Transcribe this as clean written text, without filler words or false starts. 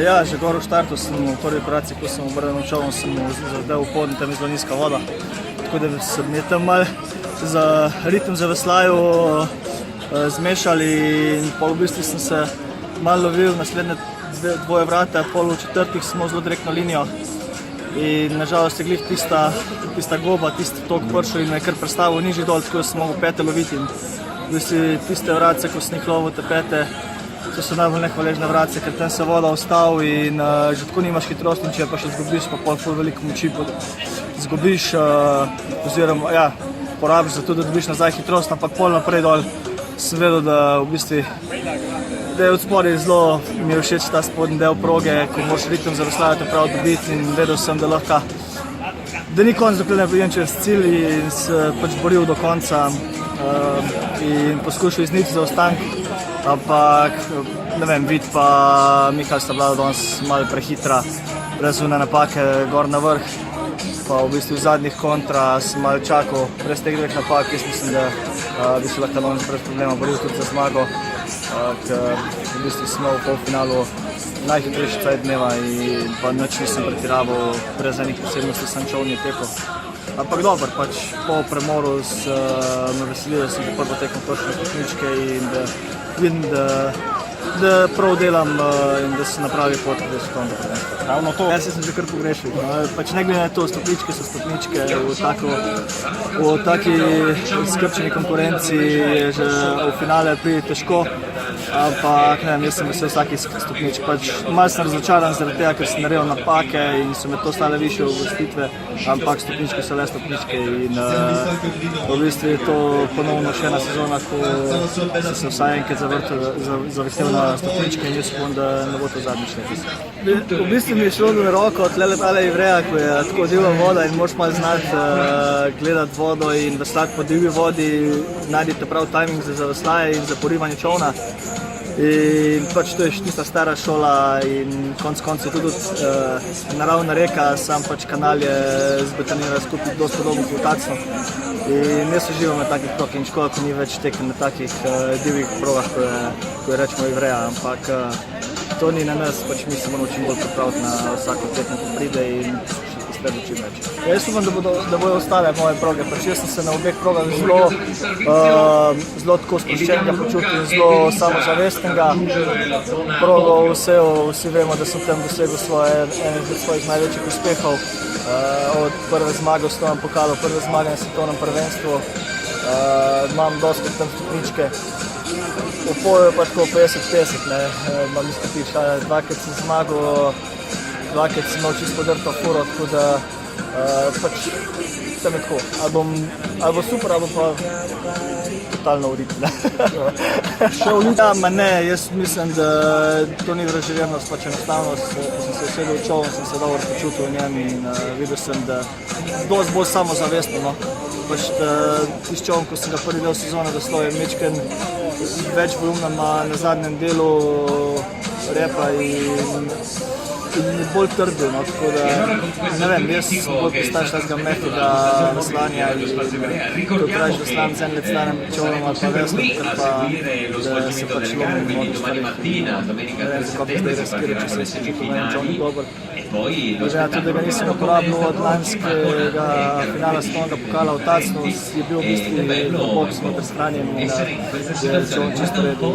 Ja, že gor v štartu sem v prvi operaciji, ko sem obrnil čoln, sem mu zadel v podne, tam je zelo nizka voda. Tako da se mi je tam malo za ritem za veslaju zmešali in pol v bistvu sem se malo lovil naslednje dvoje vrata, pol v četrtih smo zelo direktno linijo. In nažalost je glih tista goba, tisti tok pršel in me je kar prestavil nižji dol, tako da sem mogel pete loviti. In v bistvu tiste vratce, ko sem jih lovil te pete, to so najbolj nehvaležne vratce, ker tam se voda ustavi in že tako nimaš hitrosti in če pa še zgubiš, pa pol ful veliko moči zgubiš oziroma ja, porabiš za to, da dobiš nazaj hitrost, ampak pol naprej dol sem vedel, da v bistvu da je od spodaj zelo mi je všeč ta spodnji del proge, ko moraš ritem za veslanje prav dobiti in vedel sem, da lahko, da ni konc, dokler ne pridem čez cilj in se pač boril do konca in poskušal izniti zaostank, ampak ne vem, Vid pa Mihael sta bila danes malo prehitra, brez one napake gor na vrh, pa v bistvu v zadnjih kontra sem malo čakal, brez teh dveh napak, jaz mislim, da bi se lahko danes brez problema boril tudi za zmago, ker v bistvu smo v polfinalu najhitrejši cajt dneva in pa nič nisem pretiraval, brez enih posebnosti sem čolnje tekel. Ampak dobro, pač po premoru me veseli, da sem že prvo tekel točno stopničke in da vidim, da prav delam in da se napravi pot v svetovno prvenstvo. Ravno to. Jaz sem že kar pogrešil. Pač ne glede na to, stopničke so stopničke, v taki skrčeni konkurenci je že v finale priti težko, ampak ne vem, jaz sem vesel vsaki stopničk. Pač malo sem razočaran zaradi tega, ker sem naredil napake in so me to stale višje uvrstitve, ampak stopničke so le stopničke in v bistvu je to ponovno še ena sezona, ko sem se vsaj enkrat zavihtel na stopničke in jaz upam, da ne bo to zadnjič letos. V bistvu mi je šlo na roko tlele tale Ivreja, ko je tako divna voda in moraš malo znati gledati vodo in veslati po divji vodi, najdite prav timing za veslaje in za porivanje čolna. In pač to je tista stara šola in konc koncev tudi naravna reka, sam pač kanal je zbetoniran skupaj dosti podobno flotacno. In jaz uživam na takih prog in škoda, ko ni več tekem na takih divjih progah, ko je rečemo Ivreja, ampak to ni na nas, pač mi se moramo čim bolj pripraviti na vsako tekmo, ko pride in izgleda čim več. Jaz upam, da bojo ostale moje proge, pač jaz sem se na obeh progah zelo tako sproščenega počutil, zelo samozavestnega. Progo vsi vemo, da sem tam dosegel enega od svojih največjih uspehov, od prve zmage v svetovnem pokalu, prve zmage na svetovnem prvenstvu. Imam dosti tam stopničke. V poju pa tako 50-50, imam izkupič, dvakrat sem zmagal, dvakrat sem imel čisto podrto furo, tako da pač tam je tako, ali bo super, ali bo pa totalno urit. Še urit? Ja, ma ne, jaz mislim, da to ni vraželjenost, pač enostavnost, ko sem se usedel v čoln, sem se dobro počutil v njem in videl sem, da dosti bolj samozavestno, no. Pač tisti čoln, ko sem ga prvi del sezone doslov, je mečken več volumna na zadnjem delu repa in bolj trdo, no, tako da ne vem, jaz bolj postaviš tazga mehkega veslanja in to praviš veslan z en let starim čolnom ali pa veslo, ker pa da se pač lomim v mnogih stvarih. Ne vem, zakaj bi zdaj razkriral, če sem se čutil na en čolnik dober. Že tudi, da ga nisem uporabil od lanskega finala svetovnega pokala v Tacnu, je bil v bistvu boks noter stranjen in je čoln čisto redel.